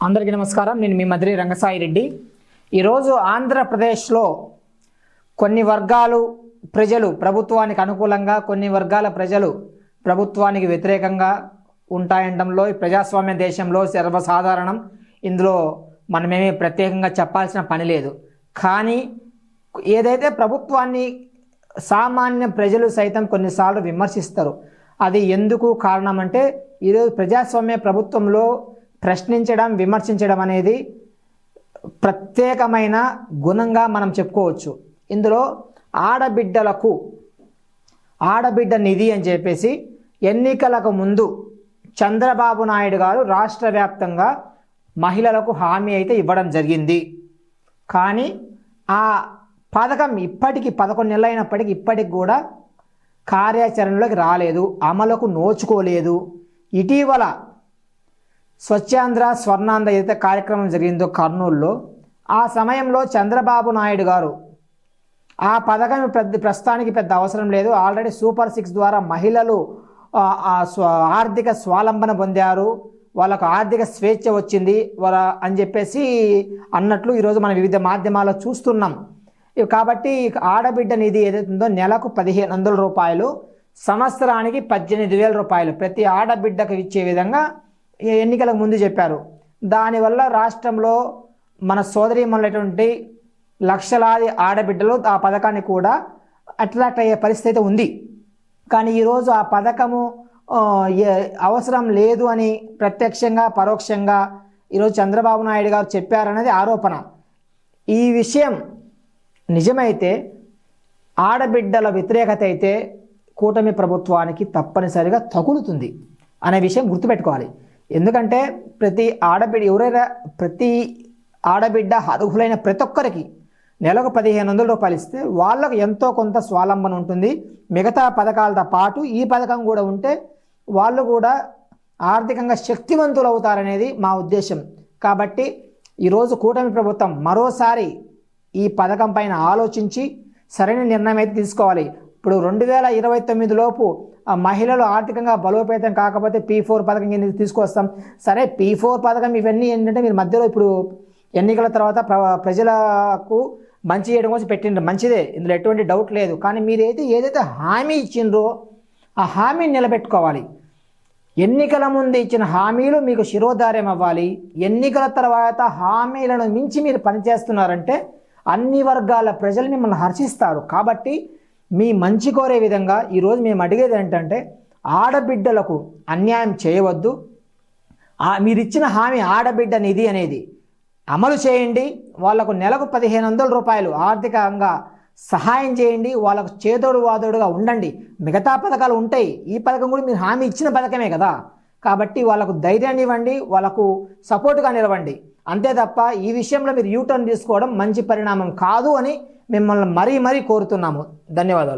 అందరికీ నమస్కారం. నేను మీ మద్రి రంగసాయి రెడ్డి. ఈరోజు ఆంధ్రప్రదేశ్లో కొన్ని వర్గాలు ప్రజలు ప్రభుత్వానికి అనుకూలంగా, కొన్ని వర్గాల ప్రజలు ప్రభుత్వానికి వ్యతిరేకంగా ఉంటాయనడంలో ఈ ప్రజాస్వామ్య దేశంలో సర్వసాధారణం. ఇందులో మనమేమీ ప్రత్యేకంగా చెప్పాల్సిన పని లేదు. కానీ ఏదైతే ప్రభుత్వాన్ని సామాన్య ప్రజలు సైతం కొన్నిసార్లు విమర్శిస్తారు. అది ఎందుకు కారణం అంటే ఈరోజు ప్రజాస్వామ్య ప్రభుత్వంలో ప్రశ్నించడం, విమర్శించడం అనేది ప్రత్యేకమైన గుణంగా మనం చెప్పుకోవచ్చు. ఇందులో ఆడబిడ్డ నిధి అని చెప్పేసి ఎన్నికలకు ముందు చంద్రబాబు నాయుడు గారు రాష్ట్ర వ్యాప్తంగా మహిళలకు హామీ అయితే ఇవ్వడం జరిగింది. కానీ ఆ పథకం ఇప్పటికి 11 నెలలు అయినప్పటికీ ఇప్పటికి కూడా కార్యాచరణలోకి రాలేదు, అమలుకు నోచుకోలేదు. ఇటీవల స్వచ్ఛాంధ్ర స్వర్ణాంధ్ర ఏదైతే కార్యక్రమం జరిగిందో కర్నూలులో, ఆ సమయంలో చంద్రబాబు నాయుడు గారు ఆ పథకం ప్రస్తుతానికి పెద్ద అవసరం లేదు, ఆల్రెడీ సూపర్ 6 ద్వారా మహిళలు ఆర్థిక స్వావలంబన పొందారు, వాళ్ళకు ఆర్థిక స్వేచ్ఛ వచ్చింది అని చెప్పేసి అన్నట్లు ఈరోజు మనం వివిధ మాధ్యమాల్లో చూస్తున్నాం. కాబట్టి ఆడబిడ్డ నిధి ఏదైతే ఉందో నెలకు 1500 రూపాయలు, సంవత్సరానికి 18,000 రూపాయలు ప్రతి ఆడబిడ్డకు ఇచ్చే విధంగా ఎన్నికలకు ముందు చెప్పారు. దానివల్ల రాష్ట్రంలో మన సోదరీమణులైనటువంటి లక్షలాది ఆడబిడ్డలు ఆ పథకాన్ని కూడా అట్రాక్ట్ అయ్యే పరిస్థితి ఉంది. కానీ ఈరోజు ఆ పథకము అవసరం లేదు అని ప్రత్యక్షంగా పరోక్షంగా ఈరోజు చంద్రబాబు నాయుడు గారు చెప్పారనేది ఆరోపణ. ఈ విషయం నిజమైతే ఆడబిడ్డల వ్యతిరేకత అయితే కూటమి ప్రభుత్వానికి తప్పనిసరిగా తగులుతుంది అనే విషయం గుర్తుపెట్టుకోవాలి. ఎందుకంటే ప్రతి ఆడబిడ్డ అర్హులైన ప్రతి ఒక్కరికి నెలకు 1500 రూపాయలు ఇస్తే వాళ్ళకు ఎంతో కొంత స్వావలంబన ఉంటుంది. మిగతా పథకాలతో పాటు ఈ పథకం కూడా ఉంటే వాళ్ళు కూడా ఆర్థికంగా శక్తివంతులు అవుతారనేది మా ఉద్దేశం. కాబట్టి ఈరోజు కూటమి ప్రభుత్వం మరోసారి ఈ పథకం పైన ఆలోచించి సరైన నిర్ణయం అయితే తీసుకోవాలి. ఇప్పుడు 2029 లోపు మహిళలు ఆర్థికంగా బలోపేతం కాకపోతే P4 పథకం కింద తీసుకొస్తాం. సరే, P4 పథకం ఇవన్నీ ఏంటంటే మీరు మధ్యలో ఇప్పుడు ఎన్నికల తర్వాత ప్రజలకు మంచి చేయడం కోసం పెట్టిండ్రు, మంచిదే, ఇందులో ఎటువంటి డౌట్ లేదు. కానీ మీరు ఏదైతే హామీ ఇచ్చిండ్రో ఆ హామీని నిలబెట్టుకోవాలి. ఎన్నికల ముందు ఇచ్చిన హామీలు మీకు శిరోధార్యం అవ్వాలి. ఎన్నికల తర్వాత హామీలను మించి మీరు పనిచేస్తున్నారంటే అన్ని వర్గాల ప్రజలు మిమ్మల్ని హర్షిస్తారు. కాబట్టి మీ మంచి కోరే విధంగా ఈరోజు మేము అడిగేది ఏంటంటే ఆడబిడ్డలకు అన్యాయం చేయవద్దు. మీరు ఇచ్చిన హామీ ఆడబిడ్డ నిధి అనేది అమలు చేయండి. వాళ్లకు నెలకు 1500 రూపాయలు ఆర్థికంగా సహాయం చేయండి. వాళ్ళకు చేదోడు వాదోడుగా ఉండండి. మిగతా పథకాలు ఉంటాయి, ఈ పథకం కూడా మీరు హామీ ఇచ్చిన పథకమే కదా. కాబట్టి వాళ్ళకు ధైర్యాన్ని ఇవ్వండి, వాళ్ళకు సపోర్టుగా నిలవండి. అంతే తప్ప ఈ విషయంలో మీరు యూటర్న్ తీసుకోవడం మంచి పరిణామం కాదు అని మిమ్మల్ని మరీ కోరుతున్నాము. ధన్యవాదాలు.